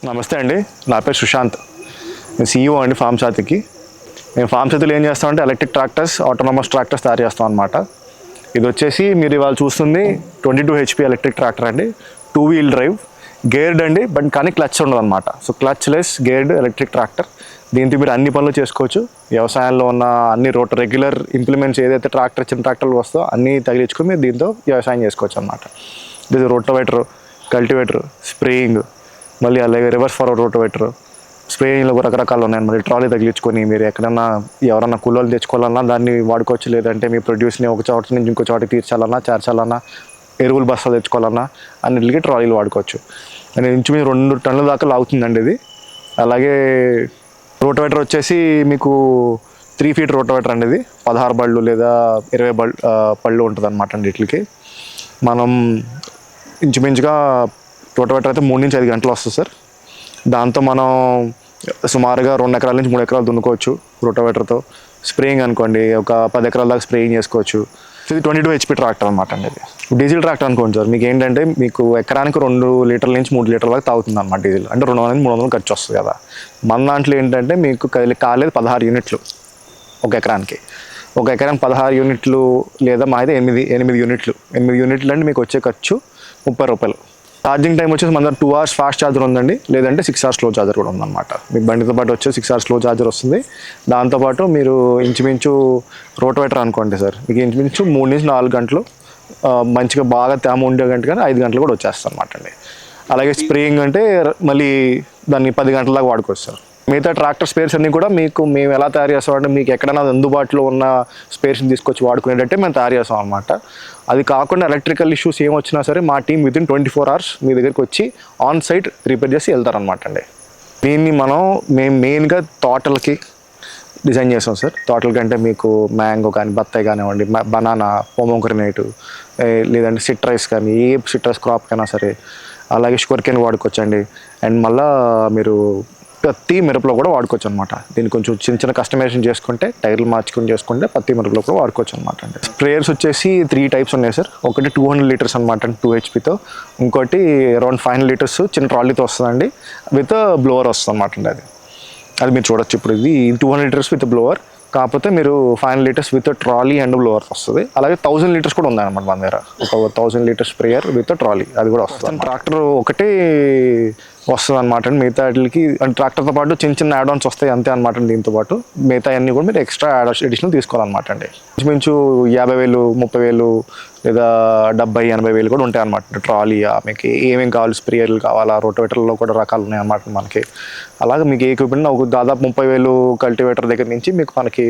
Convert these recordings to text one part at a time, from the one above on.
నమస్తే అండి, నా పేరు సుశాంత్. నేను CEO అండి ఫార్మ్ సాతికి. మేము ఫార్మ్ సాతిలో ఏం చేస్తామంటే ఎలక్ట్రిక్ ట్రాక్టర్స్, ఆటోనమస్ ట్రాక్టర్స్ తయారు చేస్తాం అనమాట. ఇది వచ్చేసి మీరు ఇవాళ చూస్తుంది 22 HP ఎలక్ట్రిక్ ట్రాక్టర్ అండి. 2 వీల్ డ్రైవ్, గేర్డ్ అండి, బట్ కానీ క్లచ్ ఉండదు అనమాట. So clutch less geared electric tractor. దీంతో మీరు అన్ని పనులు చేసుకోవచ్చు. వ్యవసాయంలో ఉన్న అన్ని రెగ్యులర్ ఇంప్లిమెంట్స్ ఏదైతే చిన్న ట్రాక్టర్లు వస్తుందో అన్నీ తగిలించుకొని మీరు దీంతో వ్యవసాయం చేసుకోవచ్చు అనమాట. ఇది రోటోవేటర్, కల్టివేటర్, స్ప్రేయింగ్, మళ్ళీ అలాగే రివర్స్ ఫార్వర్డ్ రోటోవేటర్, స్ప్రేయింగ్లో రకరకాలు ఉన్నాయి. మళ్ళీ ట్రాలీ తగిలించుకొని మీరు ఎక్కడన్నా ఎవరన్నా కూలోళ్ళు తెచ్చుకోవాలన్నా దాన్ని వాడుకోవచ్చు. లేదంటే మీ ప్రొడ్యూస్ని ఒక చోట నుంచి ఇంకో చోటకి తీర్చాలన్నా, చేర్చాలన్నా, ఎరువులు బస్తాలు తెచ్చుకోవాలన్నా అన్నింటికి ట్రాలీలు వాడుకోవచ్చు. నేను ఇంచుమించు 2 టన్నుల దాకా లాగుతుందండి ఇది. అలాగే రోటోవేటర్ వచ్చేసి మీకు 3 feet రోటోవేటర్ అండి. ఇది 16 బళ్ళు లేదా 20 పళ్ళు ఉంటుంది అనమాట అండి. వీటికి మనం ఇంచుమించుగా రోటోవేటర్ అయితే 3 నుంచి 5 గంటలు వస్తుంది సార్. దాంతో మనం సుమారుగా 2 ఎకరాల నుంచి 3 ఎకరాలు దున్నుకోవచ్చు రోటోవేటర్తో. స్ప్రేయింగ్ అనుకోండి ఒక 10 ఎకరాల దాకా స్ప్రేయింగ్ చేసుకోవచ్చు. ఇది 22 HP ట్రాక్టర్ అనమాట అండి. ఇది డీజిల్ ట్రాక్టర్ అనుకోండి సార్. మీకు ఏంటంటే మీకు ఎకరానికి 2 లీటర్ల నుంచి 3 లీటర్ల దాకా తాగుతుంది అనమాట డీజిల్. అంటే 200 నుంచి 300 ఖర్చు వస్తుంది కదా. మన దాంట్లో ఏంటంటే మీకు కాలేదు 16 యూనిట్లు ఒక ఎకరానికి. ఒక ఎకరానికి 16 యూనిట్లు లేదా మా అయితే 8 యూనిట్లు. 8 యూనిట్లు అంటే మీకు వచ్చే ఖర్చు 30 రూపాయలు. ఛార్జింగ్ టైం వచ్చేసి మన దగ్గర 2 hours ఫాస్ట్ ఛార్జర్ ఉందండి, లేదంటే 6 hours స్లో ఛార్జర్ కూడా ఉందన్నమాట. మీకు బండితో పాటు వచ్చే 6 hours స్లో ఛార్జర్ వస్తుంది. దాంతోపాటు మీరు ఇంచుమించు రోటోవేటర్ అనుకోండి సార్, మీకు ఇంచుమించు 3 నుంచి 4 గంటలు మంచిగా బాగా తేమ ఉండే గంట కానీ 5 గంటలు కూడా వచ్చేస్తుంది అనమాట అండి. అలాగే స్ప్రేయింగ్ అంటే మళ్ళీ దాన్ని 10 గంటల దాకా వాడుకోవచ్చు సార్. మిగతా ట్రాక్టర్ స్పేర్స్ అన్నీ కూడా మేము ఎలా తయారు చేస్తామంటే మీకు ఎక్కడైనా అందుబాటులో ఉన్న స్పేర్స్ని తీసుకొచ్చి వాడుకునేటట్టే మేము తయారు చేస్తాం అనమాట. అది కాకుండా ఎలక్ట్రికల్ ఇష్యూస్ ఏం వచ్చినా సరే మా టీం వితిన్ 24 hours మీ దగ్గరికి వచ్చి ఆన్ సైట్ రిపేర్ చేసి వెళ్తారనమాట అండి. దీన్ని మేము మెయిన్గా తోటలకి డిజైన్ చేస్తాం సార్. తోటల కంటే మీకు మ్యాంగో కానీ, బత్తాయి కానివ్వండి, బనానా, పొమోగ్రనేట్, లేదంటే సిట్రస్ కానీ, ఏ సిట్రస్ క్రాప్ కైనా సరే, అలాగే షుగర్ కేన్ వాడుకోవచ్చండి. అండ్ మళ్ళీ మీరు పత్తి మిరపలో కూడా వాడుకోవచ్చు అనమాట. దీన్ని కొంచెం చిన్న కస్టమైజేషన్ చేసుకుంటే, టైర్లు మార్చుకుని చేసుకుంటే పత్తి మిరపలో కూడా వాడుకోవచ్చు అనమాట అండి. స్ప్రేయర్స్ వచ్చేసి 3 types ఉన్నాయి సార్. ఒకటి 200 liters అనమాట, 2 HPతో. ఇంకోటి అరౌండ్ 500 liters చిన్న ట్రాలీతో వస్తుందండి, విత్ బ్లోవర్ వస్తుంది అనమాట అండి. అది మీరు చూడొచ్చు. ఇప్పుడు ఇది 200 liters విత్ బ్లోవర్, కాకపోతే మీరు 500 liters with trolley and blower వస్తుంది. అలాగే 1000 liters కూడా ఉందన్నమాట మన దగ్గర. ఒక 1000 liters స్ప్రేయర్ విత్ ట్రాలీ అది కూడా వస్తుంది. ట్రాక్టర్ ఒకటి వస్తుంది అనమాట అండి. మిగతా వాటికి అంటే ట్రాక్టర్తో పాటు చిన్న యాడ్-ఆన్స్ వస్తాయి అంతే అనమాట అండి. దీంతో పాటు మిగతా అన్నీ కూడా మీరు ఎక్స్ట్రా ఎడిషనల్ తీసుకోవాలన్నమాట అండి. ఇంచుమించు 50,000, 30,000 లేదా 70,000-80,000 కూడా ఉంటాయి అనమాట. ట్రాలీ మీకు ఏమేమి కావాలి, స్ప్రేయర్లు కావాలా, రోటోవేటర్లో కూడా రకాలు ఉన్నాయి అన్నమాట మనకి. అలాగే మీకు ఏ ఎక్విప్మెంట్ ఒక దాదాపు 30,000 కల్టివేటర్ దగ్గర నుంచి మీకు మనకి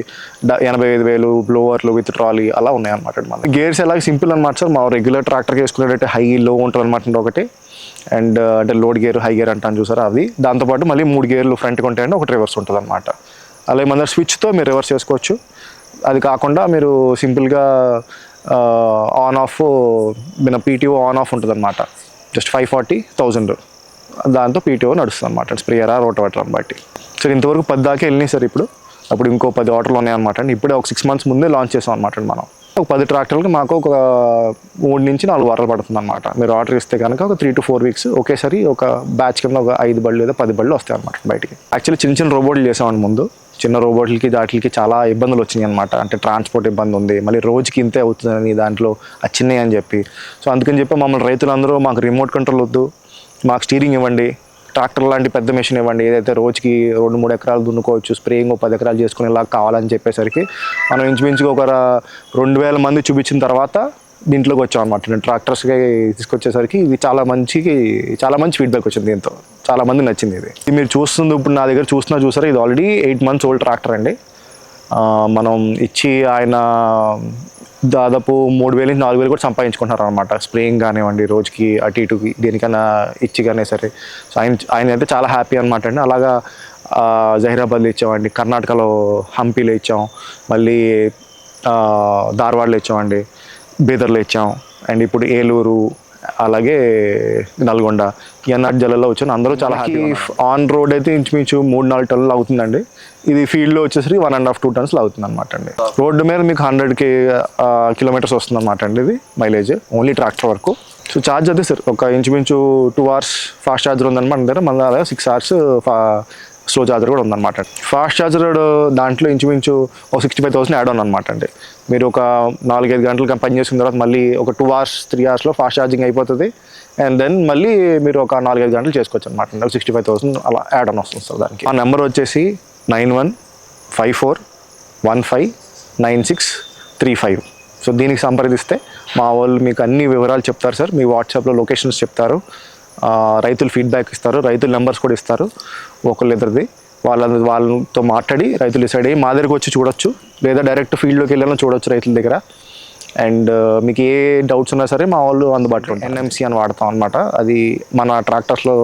85,000 బ్లోవర్లు విత్ ట్రాలీ అలా ఉన్నాయి అనమాట. మన గేర్స్ ఎలాగ సింపుల్ అనమాట సార్. మా రెగ్యులర్ ట్రాక్టర్కి వేసుకునేటట్టు హై లో ఉంటుంది అనమాట ఒకటి. అండ్ అంటే లోడ్ గేర్, హై గేర్ అంటాను చూసారా అది. దాంతోపాటు మళ్ళీ 3 గేర్లు ఫ్రంట్కి ఉంటాయండి, ఒకటి రివర్స్ ఉంటుంది అనమాట. అలాగే మన స్విచ్తో మీరు రివర్స్ చేసుకోవచ్చు. అది కాకుండా మీరు సింపుల్గా ఆన్ ఆఫ్ మన PTO ఆన్ ఆఫ్ ఉంటుంది అనమాట. జస్ట్ 540,000 దాంతో PTO నడుస్తుంది అనమాట. స్ప్రేయరా, రోటోవేటర్ బట్టి. సో ఇంతవరకు 10 దాకా వెళ్ళినాయి సార్. అప్పుడు ఇంకో 10 ఆర్డర్లు ఉన్నాయన్నమాట అండి. ఇప్పుడే ఒక 6 months ముందే లాంచ్ చేసాం అనమాట మనం. ఒక 10 ట్రాక్టర్లకి మాకు ఒక 3 నుంచి 4 వారాలు పడుతుంది అనమాట. మీరు ఆర్డర్ ఇస్తే కనుక ఒక 3 to 4 weeks ఒకేసారి ఒక బ్యాచ్ కింద ఒక 5 బళ్ళు లేదా 10 బళ్ళు వస్తాయి అనమాట బయటికి. యాక్చువల్లీ చిన్న రోబోట్లు చేసామండి ముందు. చిన్న రోబోట్లకి వాటికి చాలా ఇబ్బందులు వచ్చినాయి అనమాట. అంటే ట్రాన్స్పోర్ట్ ఇబ్బంది ఉంది, మళ్ళీ రోజుకి ఇంతే అవుతుందని దాంట్లో చిన్నవి అని చెప్పి. సో అందుకని చెప్పి మమ్మల్ని రైతులందరూ మాకు రిమోట్ కంట్రోల్ వద్దు, మాకు స్టీరింగ్ ఇవ్వండి, ట్రాక్టర్ లాంటి పెద్ద మెషిన్ ఇవ్వండి, ఏదైతే రోజుకి 2-3 ఎకరాలు దున్నుకోవచ్చు, స్ప్రేయింగ్ 10 ఎకరాలు చేసుకునేలా కావాలని చెప్పేసరికి మనం ఇంచుమించుగా ఒక 2,000 మంది చూపించిన తర్వాత దీంట్లోకి వచ్చాం అనమాట. ట్రాక్టర్స్కి తీసుకొచ్చేసరికి ఇది చాలా మంచి ఫీడ్బ్యాక్ వచ్చింది. దీంతో చాలా మంది నచ్చింది. ఇది మీరు చూస్తుంది ఇప్పుడు నా దగ్గర చూసారా, ఇది ఆల్రెడీ 8 months ఓల్డ్ ట్రాక్టర్ అండి. మనం ఇచ్చి ఆయన దాదాపు 3,000 నుంచి 4,000 కూడా సంపాదించుకుంటున్నారు అనమాట. స్ప్రేయింగ్ కానివ్వండి, రోజుకి అటు ఇటుకి దేనికైనా ఇచ్చి కానీ సరే. సో ఆయన అయితే చాలా హ్యాపీ అనమాట అండి. అలాగా జహీరాబాద్లో ఇచ్చామండి, కర్ణాటకలో హంపీలో ఇచ్చాం, మళ్ళీ ధార్వాడలో ఇచ్చామండి, బీదర్లో ఇచ్చాం, అండ్ ఇప్పుడు ఏలూరు, అలాగే నల్గొండ, ఈ 4 జిల్లాల్లో వచ్చాను. అందరూ చాలా హ్యాపీ. ఆన్ రోడ్ అయితే ఇంచుమించు 3-4 టన్నులు అవుతుందండి. ఇది ఫీల్డ్లో వచ్చేసరికి 1.5-2 tons అవుతుంది అనమాట అండి. రోడ్డు మీద మీకు 100 kilometers వస్తుంది అనమాట అండి. ఇది మైలేజ్ ఓన్లీ ట్రాక్టర్ వరకు. సో ఛార్జ్ అదే సార్, ఒక ఇంచుమించు 2 hours ఫాస్ట్ ఛార్జర్ ఉందన్నమాట మన దగ్గర, మన అలాగే 6 hours స్లో ఛార్జర్ కూడా ఉందన్నమాట. ఫాస్ట్ ఛార్జర్ దాంట్లో ఇంచుమించు ఒక 65,000 యాడ్ ఆన్ అనమాట అండి. మీరు ఒక 4-5 గంటలు పని చేసిన తర్వాత మళ్ళీ ఒక 2 hours 3 hours ఫాస్ట్ ఛార్జింగ్ అయిపోతుంది. అండ్ దెన్ మళ్ళీ మీరు ఒక 4-5 గంటలు చేసుకోవచ్చు అనమాట. 65,000 అలా యాడ్ ఆన్ వస్తుంది సార్ దానికి. ఆ నెంబర్ వచ్చేసి 9154159635. సో దీనికి సంప్రదిస్తే మా వాళ్ళు మీకు అన్ని వివరాలు చెప్తారు సార్. మీ వాట్సాప్లో లొకేషన్స్ చెప్తారు, రైతులు ఫీడ్బ్యాక్ ఇస్తారు, రైతుల నెంబర్స్ కూడా ఇస్తారు ఒకళ్ళిద్దరిది. వాళ్ళతో మాట్లాడి రైతులు డిసైడ్ అయ్యి మా దగ్గరకు వచ్చి చూడొచ్చు, లేదా డైరెక్ట్ ఫీల్డ్లోకి వెళ్ళాలని చూడొచ్చు రైతుల దగ్గర. అండ్ మీకు ఏ డౌట్స్ ఉన్నా సరే మా వాళ్ళు అందుబాటులో ఉంటాయి. NMC అని వాడతాం అనమాట. అది మన ట్రాక్టర్స్లో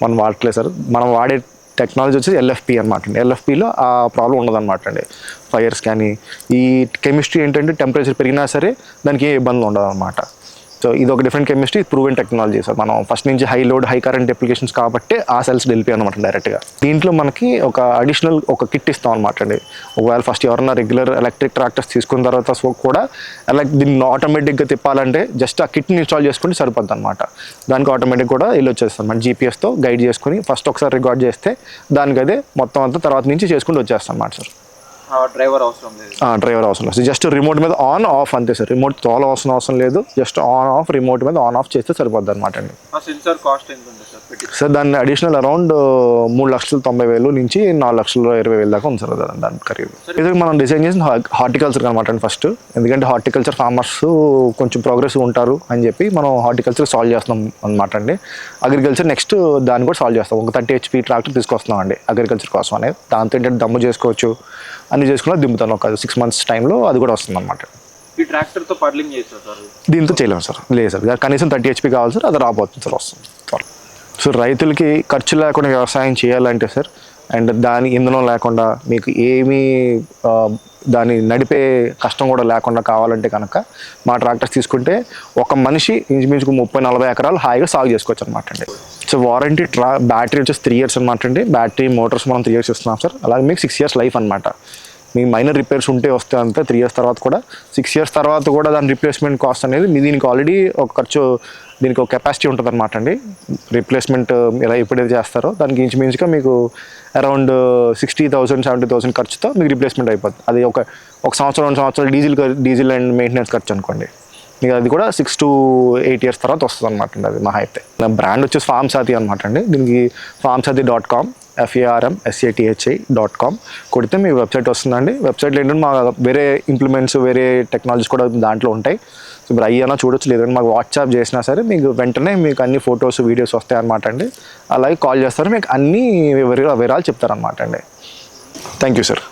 మనం వాడట్లేదు సార్. మనం వాడే టెక్నాలజీ వచ్చేసి LFP అనమాట అండి. LFPలో ఆ ప్రాబ్లం ఉండదన్నమాట అండి. ఫైర్స్ కానీ ఈ కెమిస్ట్రీ ఏంటంటే టెంపరేచర్ పెరిగినా సరే దానికి ఏ ఇబ్బంది ఉండదు అనమాట. సో ఇది ఒక different chemistry, proven technology sir. మనం ఫస్ట్ నుంచి high load high current applications కాబట్టి ఆ సెల్స్ డెలిపి అనమాట డైరెక్ట్గా. దీంట్లో మనకి ఒక అడిషనల్ ఒక కిట్ ఇస్తాం అనమాట అండి. ఒకవేళ ఫస్ట్ ఎవరన్నా రెగ్యులర్ ఎలక్ట్రిక్ ట్రాక్టర్స్ తీసుకున్న తర్వాత కూడా దీన్ని ఆటోమేటిక్గా తిప్పాలంటే జస్ట్ ఆ కిట్ని ఇన్స్టాల్ చేసుకుంటే సరిపోద్ది అనమాట. దానికి ఆటోమేటిక్ కూడా వెళ్ళి వచ్చేస్తాం మన GPSతో గైడ్ చేసుకుని ఫస్ట్ ఒకసారి రికార్డ్ చేస్తే దానికి అదే మొత్తం అంతా తర్వాత నుంచి చేసుకుంటూ వచ్చేస్తాం అన్నమాట సార్. డ్రైవర్ అవసరం లేదు. డ్రైవర్ అవసరం లేదు, జస్ట్ రిమోట్ మీద ఆన్ ఆఫ్ అంతే సార్. రిమోట్ తోలవలసిన అవసరం లేదు, జస్ట్ ఆన్ ఆఫ్ రిమోట్ మీద ఆన్ ఆఫ్ చేస్తే సరిపోద్ది అనమాట అండి. సెన్సార్ కాస్ట్ ఎంత ఉంది సార్? దాన్ని అడిషనల్ అరౌండ్ 3,90,000 నుంచి 4,20,000 దాకా ఉంది సార్ దాని ఖరీదు. ఇది మనం డిజైన్ చేసిన హార్టికల్చర్ అనమాట అండి ఫస్ట్. ఎందుకంటే హార్టికల్చర్ ఫార్మర్స్ కొంచెం ప్రోగ్రెసివ్ ఉంటారు అని చెప్పి మనం హార్టికల్చర్ సాల్వ్ చేస్తున్నాం అనమాట అండి. అగ్రికల్చర్ నెక్స్ట్ దాన్ని కూడా సాల్వ్ చేస్తాం. ఒక 30 HP ట్రాక్టర్ తీసుకొస్తున్నాం అండి అగ్రికల్చర్ కోసం అనేది. దాంతో ఏంటంటే దమ్ము చేసుకోవచ్చు, అన్ని చేసుకున్నా దింపుతాను. ఒక 6 months టైంలో అది కూడా వస్తుంది అనమాట. ఈ ట్రాక్టర్తో పడ్లింగ్ చేస్తారు సార్? దీంతో చేయలేము సార్, లేదు సార్. కనీసం 30 HP కావాలి సార్, అది రాబోతుంది సార్, వస్తుంది త్వరలో. సో రైతులకి ఖర్చు లేకుండా వ్యవసాయం చేయాలంటే సార్, అండ్ దాని ఇంధనం లేకుండా మీకు ఏమీ దాన్ని నడిపే కష్టం కూడా లేకుండా కావాలంటే కనుక మా ట్రాక్టర్స్ తీసుకుంటే ఒక మనిషి ఇంచుమించుకు 30-40 ఎకరాలు హాయిగా సాగు చేసుకోవచ్చు అనమాట అండి. సో వారంటీ బ్యాటరీ వచ్చేసి 3 years అనమాట అండి. బ్యాటరీ మోటార్స్ మనం 3 years ఇస్తున్నాం సార్. అలాగే మీకు 6 years లైఫ్ అనమాట. మీ మైనర్ రిపేర్స్ ఉంటే వస్తే అంతే 3 years తర్వాత కూడా. 6 years తర్వాత కూడా దాని రిప్లేస్మెంట్ కాస్ట్ అనేది మీ దీనికి ఆల్రెడీ ఒక ఖర్చు, దీనికి ఒక కెపాసిటీ ఉంటుంది అనమాట అండి. రిప్లేస్మెంట్ ఎలా ఎప్పుడైతే చేస్తారో దానికి ఇంచుమించుగా మీకు అరౌండ్ 60,000-70,000 ఖర్చుతో మీకు రిప్లేస్మెంట్ అయిపోతుంది. అది ఒక సంవత్సరం 2 సంవత్సరాలు డీజిల్ అండ్ మెయింటెనెన్స్ ఖర్చు అనుకోండి. మీకు అది కూడా 6 to 8 years తర్వాత వస్తుంది అనమాట అండి. అది మహా అయితే. నా బ్రాండ్ వచ్చేసి ఫార్మ్ సాథి అనమాట అండి. దీనికి farmsathi.com farmsathi.com కొడితే మీ వెబ్సైట్ వస్తుందండి. వెబ్సైట్లో ఏంటంటే మా వేరే ఇంప్లిమెంట్స్, వేరే టెక్నాలజీస్ కూడా దాంట్లో ఉంటాయి. సో మీరు అయ్యానా చూడొచ్చు, లేదంటే మాకు వాట్సాప్ చేసినా సరే మీకు వెంటనే మీకు అన్ని ఫొటోస్ వీడియోస్ వస్తాయి అనమాట అండి. అలాగే కాల్ చేస్తారు, మీకు అన్ని వివరాలు చెప్తారనమాట అండి. Thank you sir.